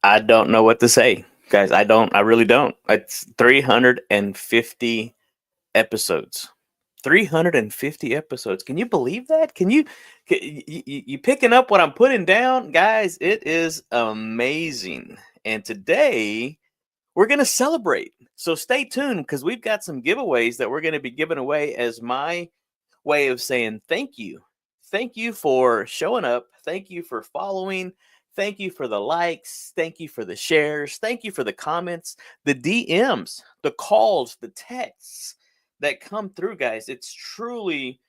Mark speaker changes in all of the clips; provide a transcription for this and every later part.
Speaker 1: I don't know what to say, guys. I really don't. It's 350 episodes. 350 episodes. Can you believe that? You picking up what I'm putting down, guys? It is amazing. And today we're going to celebrate. So stay tuned because we've got some giveaways that we're going to be giving away as my way of saying thank you. Thank you for showing up. Thank you for following. Thank you for the likes. Thank you for the shares. Thank you for the comments, the DMs, the calls, the texts that come through, guys. It's truly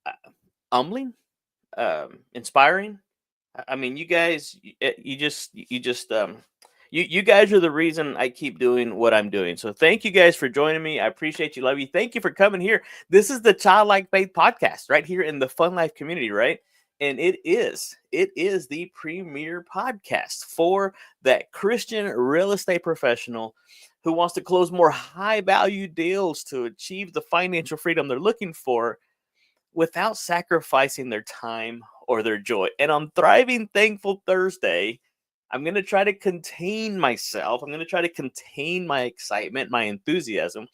Speaker 1: uh, humbling, inspiring. I mean, you guys, you guys are the reason I keep doing what I'm doing. So thank you guys for joining me. I appreciate you, love you. Thank you for coming here. This is the Childlike Faith podcast right here in the FuNLiFe community, right? And it is the premier podcast for that Christian real estate professional who wants to close more high value deals to achieve the financial freedom they're looking for without sacrificing their time or their joy. And on Thriving Thankful Thursday, I'm going to try to contain myself. I'm going to try to contain my excitement, my enthusiasm.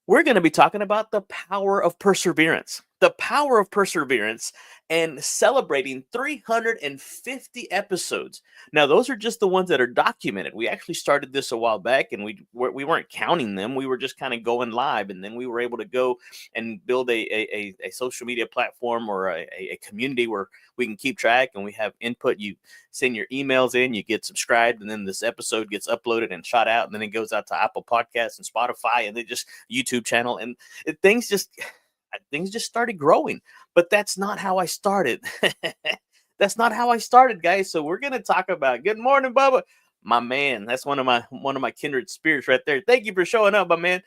Speaker 1: We're going to be talking about the power of perseverance. The power of perseverance and celebrating 350 episodes. Now, those are just the ones that are documented. We actually started this a while back, and we weren't counting them. We were just kind of going live, and then we were able to go and build a social media platform or a community where we can keep track, and we have input. You send your emails in, you get subscribed, and then this episode gets uploaded and shot out, and then it goes out to Apple Podcasts and Spotify, and then just YouTube channel, and things just started growing. But that's not how I started. That's not how I started, guys. So we're gonna talk about. Good morning, Bubba, my man. That's one of my kindred spirits right there. Thank you for showing up, my man.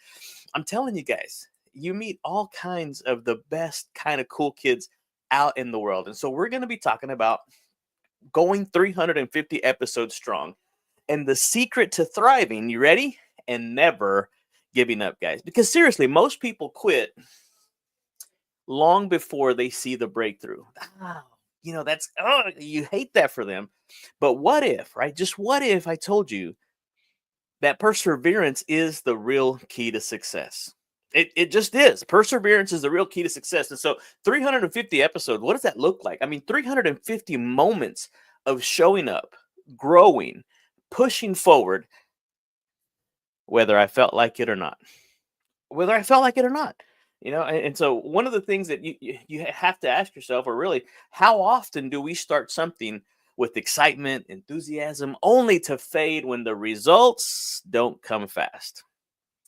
Speaker 1: I'm telling you guys, you meet all kinds of the best kind of cool kids out in the world, and so we're gonna be talking about going 350 episodes strong and the secret to thriving. You ready? And never giving up, guys. Because seriously, most people quit long before they see the breakthrough. You hate that for them. But what if, right? Just what if I told you that perseverance is the real key to success? It just is. Perseverance is the real key to success. And so 350 episodes, what does that look like? I mean, 350 moments of showing up, growing, pushing forward, whether I felt like it or not. Whether I felt like it or not. And so one of the things that you have to ask yourself, or really, how often do we start something with excitement, enthusiasm, only to fade when the results don't come fast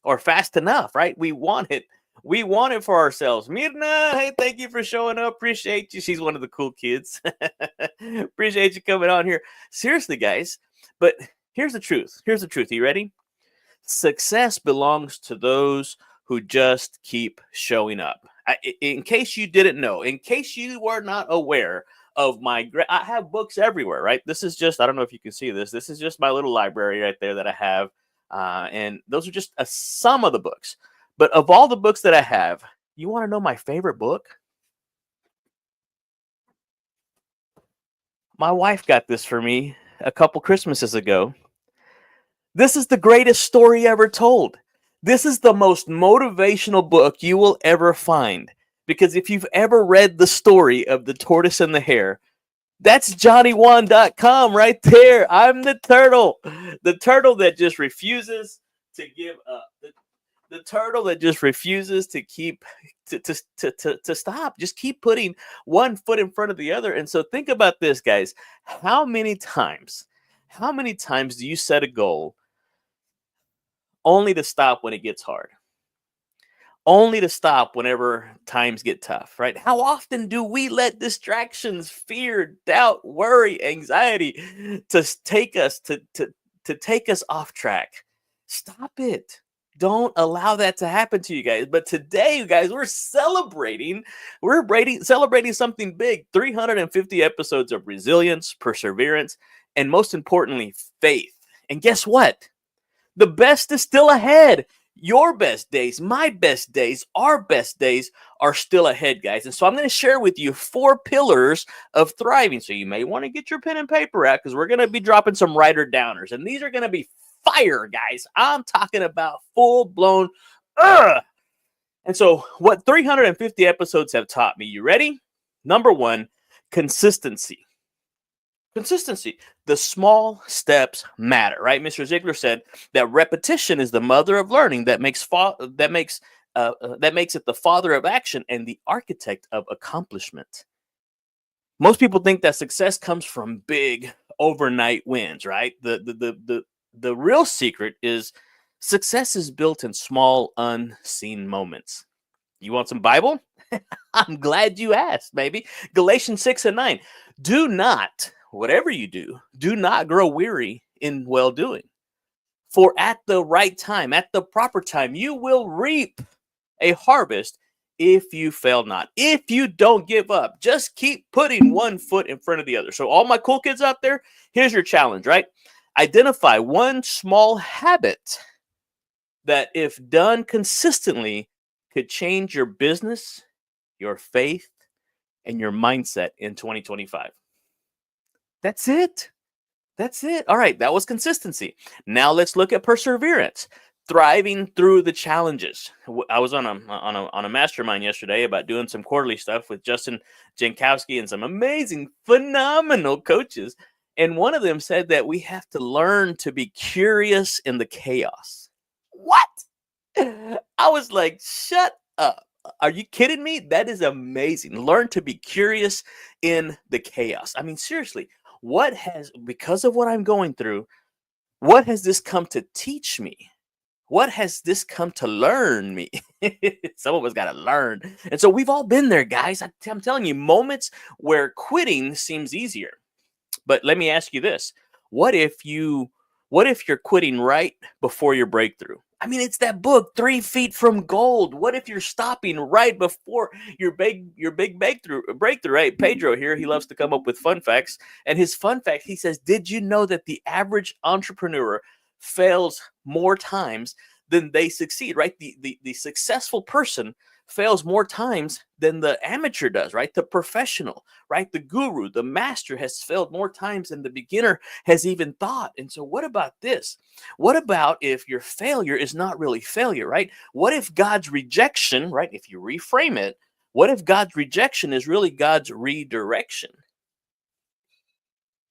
Speaker 1: or fast enough, right? We want it. We want it for ourselves. Mirna, hey, thank you for showing up. Appreciate you. She's one of the cool kids. Appreciate you coming on here. Seriously, guys. But here's the truth. Here's the truth. Are you ready? Success belongs to those who just keep showing up. In case you didn't know, in case you were not aware of I have books everywhere, right? This is just, I don't know if you can see this. This is just my little library right there that I have. And those are just some of the books. But of all the books that I have, you want to know my favorite book? My wife got this for me a couple Christmases ago. This is the greatest story ever told. This is the most motivational book you will ever find. Because if you've ever read the story of the tortoise and the hare, that's JohnnyJuan.com right there. I'm the turtle that just refuses to give up. The turtle that just refuses to keep to stop. Just keep putting one foot in front of the other. And so think about this, guys. How many times do you set a goal only to stop when it gets hard? Only to stop whenever times get tough, right? How often do we let distractions, fear, doubt, worry, anxiety to take us take us off track? Stop it. Don't allow that to happen to you guys. But today, you guys, we're celebrating something big. 350 episodes of resilience, perseverance, and most importantly, faith. And guess what? The best is still ahead. Your best days, my best days, our best days are still ahead, guys. And so I'm going to share with you 4 pillars of thriving. So you may want to get your pen and paper out because we're going to be dropping some writer downers. And these are going to be fire, guys. I'm talking about full blown. And so, what 350 episodes have taught me, you ready? Number 1, consistency. Consistency. The small steps matter, right? Mr. Ziglar said that repetition is the mother of learning. That makes it the father of action and the architect of accomplishment. Most people think that success comes from big overnight wins, right? The real secret is success is built in small, unseen moments. You want some Bible? I'm glad you asked, baby. Galatians 6:9. Do not, whatever you do not grow weary in well-doing. For at the right time, at the proper time, you will reap a harvest if you fail not. If you don't give up, just keep putting one foot in front of the other. So all my cool kids out there, here's your challenge, right? Identify one small habit that, if done consistently, could change your business, your faith, and your mindset in 2025. That's it. That's it. All right, that was consistency. Now let's look at perseverance, thriving through the challenges. I was on a mastermind yesterday about doing some quarterly stuff with Justin Jankowski and some amazing, phenomenal coaches. And one of them said that we have to learn to be curious in the chaos. What? I was like, shut up. Are you kidding me? That is amazing. Learn to be curious in the chaos. I mean, seriously, because of what I'm going through, what has this come to teach me? What has this come to learn me? Some of us got to learn. And so we've all been there, guys. I'm telling you, moments where quitting seems easier. But let me ask you this. What if you're quitting right before your breakthrough? I mean, it's that book, 3 Feet from Gold. What if you're stopping right before your big breakthrough, right? Pedro here, he loves to come up with fun facts. And his fun fact, he says, did you know that the average entrepreneur fails more times than they succeed, right? The successful person fails more times than the amateur does, right? The professional, right? The guru, the master has failed more times than the beginner has even thought. And so what about this? What about if your failure is not really failure, right? What if God's rejection, right? If you reframe it, what if God's rejection is really God's redirection?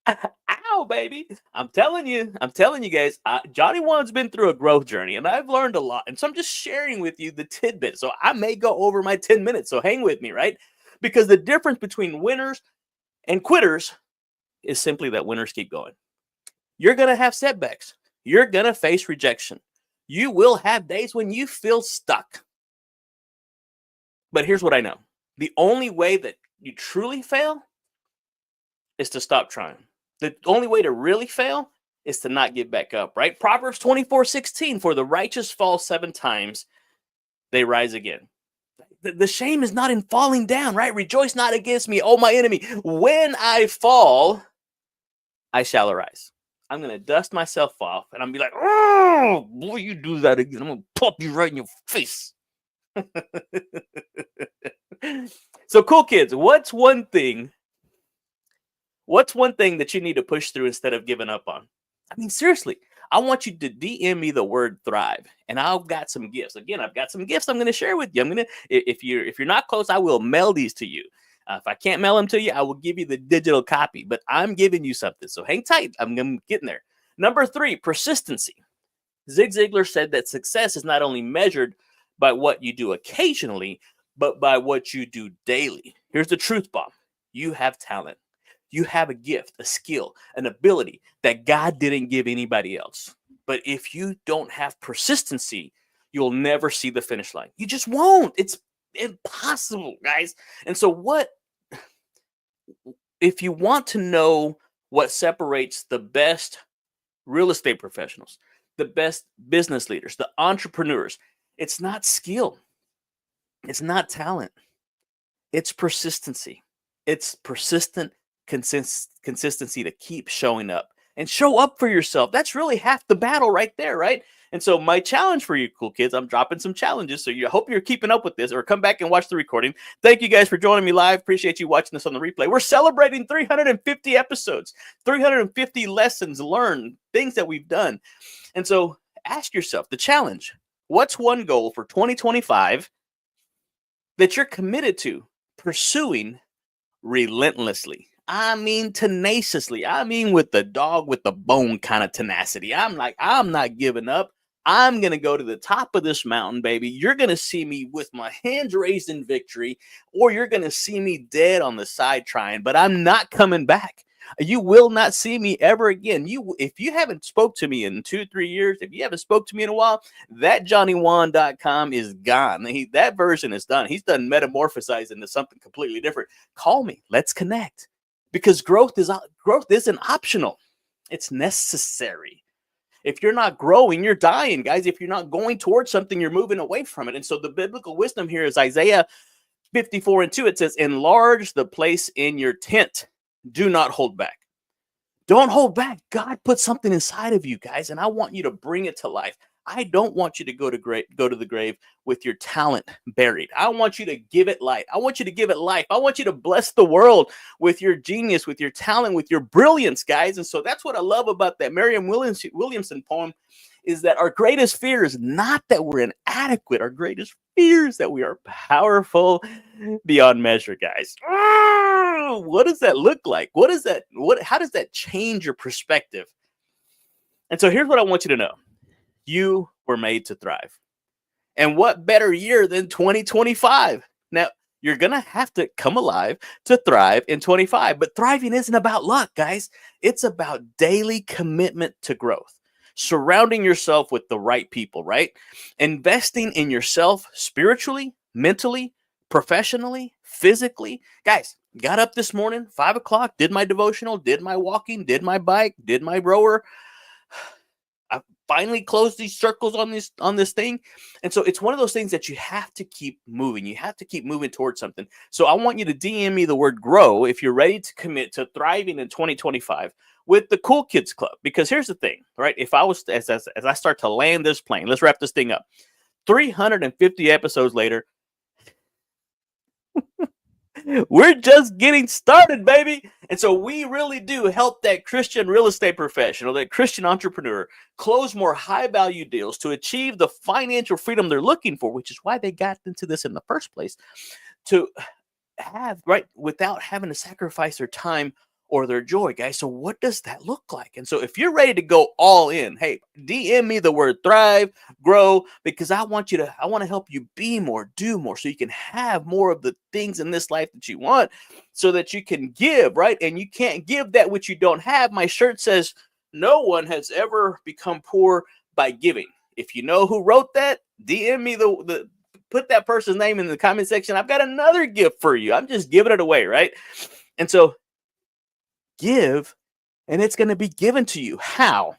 Speaker 1: Ow, baby. I'm telling you guys, Johnny Juan's been through a growth journey and I've learned a lot. And so I'm just sharing with you the tidbits. So I may go over my 10 minutes. So hang with me, right? Because the difference between winners and quitters is simply that winners keep going. You're going to have setbacks. You're going to face rejection. You will have days when you feel stuck. But here's what I know. The only way that you truly fail is to stop trying. The only way to really fail is to not get back up, right? Proverbs 24:16, for the righteous fall 7 times, they rise again. The shame is not in falling down, right? Rejoice not against me, oh my enemy. When I fall, I shall arise. I'm going to dust myself off and I'm going to be like, oh, boy, you do that again. I'm going to pop you right in your face. So cool kids, what's one thing that you need to push through instead of giving up on? I mean, seriously, I want you to DM me the word thrive, and I've got some gifts. Again, I've got some gifts I'm going to share with you. If you're not close, I will mail these to you. If I can't mail them to you, I will give you the digital copy, but I'm giving you something. So hang tight. I'm getting there. Number 3, persistency. Zig Ziglar said that success is not only measured by what you do occasionally, but by what you do daily. Here's the truth bomb. You have talent. You have a gift, a skill, an ability that God didn't give anybody else. But if you don't have persistency, you'll never see the finish line. You just won't. It's impossible, guys. And so if you want to know what separates the best real estate professionals, the best business leaders, the entrepreneurs, it's not skill. It's not talent. It's persistency. It's persistent consistency to keep showing up and show up for yourself. That's really half the battle right there, right? And so my challenge for you cool kids, I'm dropping some challenges. So I hope you're keeping up with this, or come back and watch the recording. Thank you guys for joining me live. Appreciate you watching this on the replay. We're celebrating 350 episodes, 350 lessons learned, things that we've done. And so ask yourself the challenge. What's one goal for 2025 that you're committed to pursuing relentlessly? I mean, tenaciously. I mean, with the dog with the bone kind of tenacity. I'm not giving up. I'm going to go to the top of this mountain, baby. You're going to see me with my hands raised in victory, or you're going to see me dead on the side trying, but I'm not coming back. You will not see me ever again. If you haven't spoke to me in 2-3 years, if you haven't spoke to me in a while, that JohnnyJuan.com is gone. That version is done. He's done metamorphosized into something completely different. Call me. Let's connect. Because growth isn't optional. It's necessary. If you're not growing, you're dying, guys. If you're not going towards something, you're moving away from it. And so the biblical wisdom here is Isaiah 54:2. It says, enlarge the place in your tent. Do not hold back. Don't hold back. God put something inside of you, guys, and I want you to bring it to life. I don't want you to go to the grave with your talent buried. I want you to give it light. I want you to give it life. I want you to bless the world with your genius, with your talent, with your brilliance, guys. And so that's what I love about that Williamson poem, is that our greatest fear is not that we're inadequate. Our greatest fear is that we are powerful beyond measure, guys. What does that look like? How does that change your perspective? And so here's what I want you to know. You were made to thrive. And what better year than 2025? Now, you're going to have to come alive to thrive in 25. But thriving isn't about luck, guys. It's about daily commitment to growth. Surrounding yourself with the right people, right? Investing in yourself spiritually, mentally, professionally, physically. Guys, got up this morning, 5 o'clock, did my devotional, did my walking, did my bike, did my rower. I finally closed these circles on this thing. And so it's one of those things that you have to keep moving. You have to keep moving towards something. So I want you to DM me the word grow if you're ready to commit to thriving in 2025 with the Cool Kids Club. Because here's the thing, right? If I was, as I start to land this plane, let's wrap this thing up. 350 episodes later, we're just getting started, baby. And so we really do help that Christian real estate professional, that Christian entrepreneur, close more high-value deals to achieve the financial freedom they're looking for, which is why they got into this in the first place, to have, right, without having to sacrifice their time or their joy, guys. So what does that look like? And so if you're ready to go all in, hey, DM me the word thrive, grow, because I want to help you be more, do more, so you can have more of the things in this life that you want, so that you can give, right? And you can't give that which you don't have. My shirt says, no one has ever become poor by giving. If you know who wrote that, DM me put that person's name in the comment section. I've got another gift for you. I'm just giving it away, right? And so give, and it's going to be given to you. How?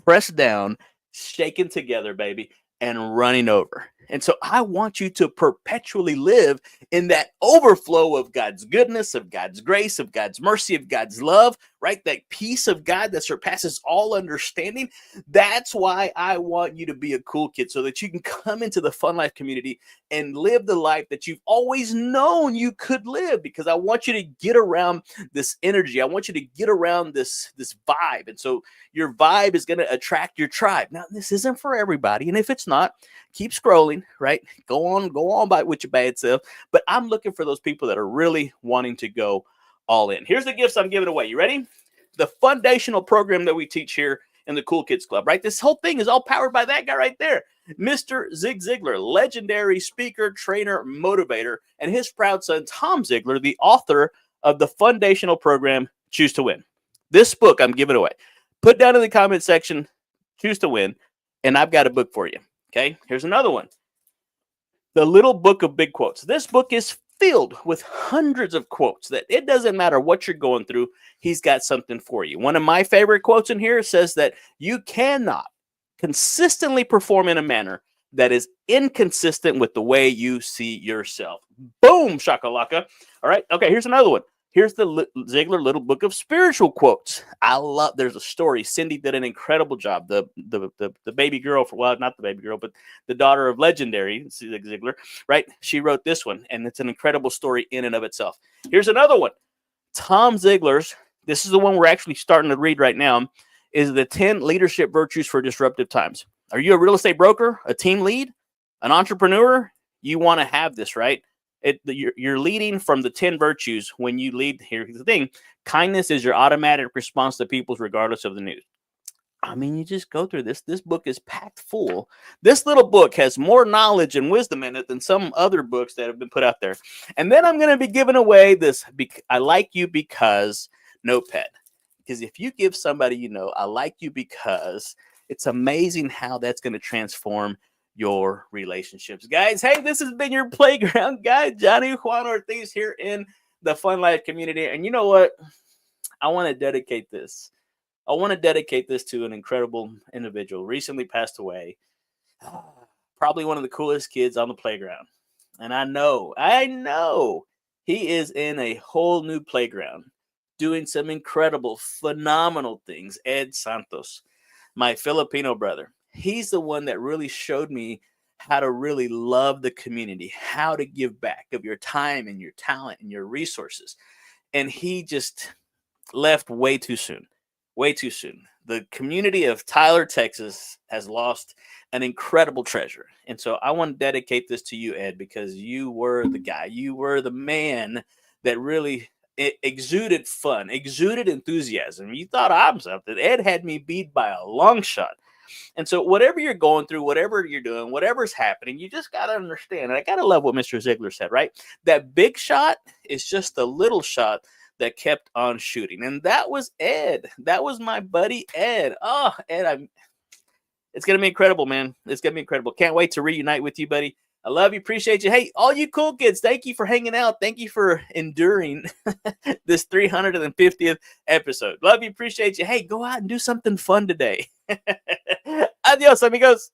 Speaker 1: Pressed down, shaken together, baby, and running over. And so I want you to perpetually live in that overflow of God's goodness, of God's grace, of God's mercy, of God's love, right? That peace of God that surpasses all understanding. That's why I want you to be a cool kid, so that you can come into the FuNLiFe community and live the life that you've always known you could live, because I want you to get around this energy. I want you to get around this vibe. And so your vibe is going to attract your tribe. Now, this isn't for everybody. And if it's not, keep scrolling, right? Go on by with your bad self. But I'm looking for those people that are really wanting to go all in. Here's the gifts I'm giving away. You ready? The foundational program that we teach here in the Cool Kids Club, right? This whole thing is all powered by that guy right there, Mr. Zig Ziglar, legendary speaker, trainer, motivator, and his proud son, Tom Ziglar, the author of the foundational program, Choose to Win. This book I'm giving away. Put down in the comment section, Choose to Win, and I've got a book for you. Okay, here's another one. The Little Book of Big Quotes. This book is filled with hundreds of quotes that it doesn't matter what you're going through, he's got something for you. One of my favorite quotes in here says that you cannot consistently perform in a manner that is inconsistent with the way you see yourself. Boom, shakalaka. All right, okay, here's another one. Here's the Ziglar Little Book of Spiritual Quotes. There's a story. Cindy did an incredible job. The baby girl, not the baby girl, but the daughter of legendary Zig Ziglar, right? She wrote this one, and it's an incredible story in and of itself. Here's another one. Tom Ziglar's, this is the one we're actually starting to read right now, is the 10 leadership virtues for disruptive times. Are you a real estate broker, a team lead, an entrepreneur? You want to have this, right? You're leading from the 10 virtues when you lead. Here's the thing. Kindness is your automatic response to people's regardless of the news. I mean, you just go through this. This book is packed full. This little book has more knowledge and wisdom in it than some other books that have been put out there. And then I'm going to be giving away this I like you because notepad. Because if you give somebody, I like you because, it's amazing how that's going to transform your relationships. Guys, hey, this has been your playground guy, Johnny Juan Ortiz, here in the FuNLiFe community. And you know what? I want to dedicate this. To an incredible individual, recently passed away. Probably one of the coolest kids on the playground. And I know he is in a whole new playground, doing some incredible, phenomenal things. Ed Santos, my Filipino brother. He's the one that really showed me how to really love the community, how to give back of your time and your talent and your resources. And he just left way too soon. The community of Tyler, Texas has lost an incredible treasure. And so I want to dedicate this to you, Ed, because you were the guy. You were the man that really exuded fun, exuded enthusiasm. You thought I'm something. Ed had me beat by a long shot. And so whatever you're going through, whatever you're doing, whatever's happening, you just got to understand. And I got to love what Mr. Ziglar said, right? That big shot is just a little shot that kept on shooting. And that was Ed. That was my buddy, Ed. Oh, Ed, it's going to be incredible, man. It's going to be incredible. Can't wait to reunite with you, buddy. I love you. Appreciate you. Hey, all you cool kids, thank you for hanging out. Thank you for enduring this 350th episode. Love you. Appreciate you. Hey, go out and do something fun today. Adios, amigos.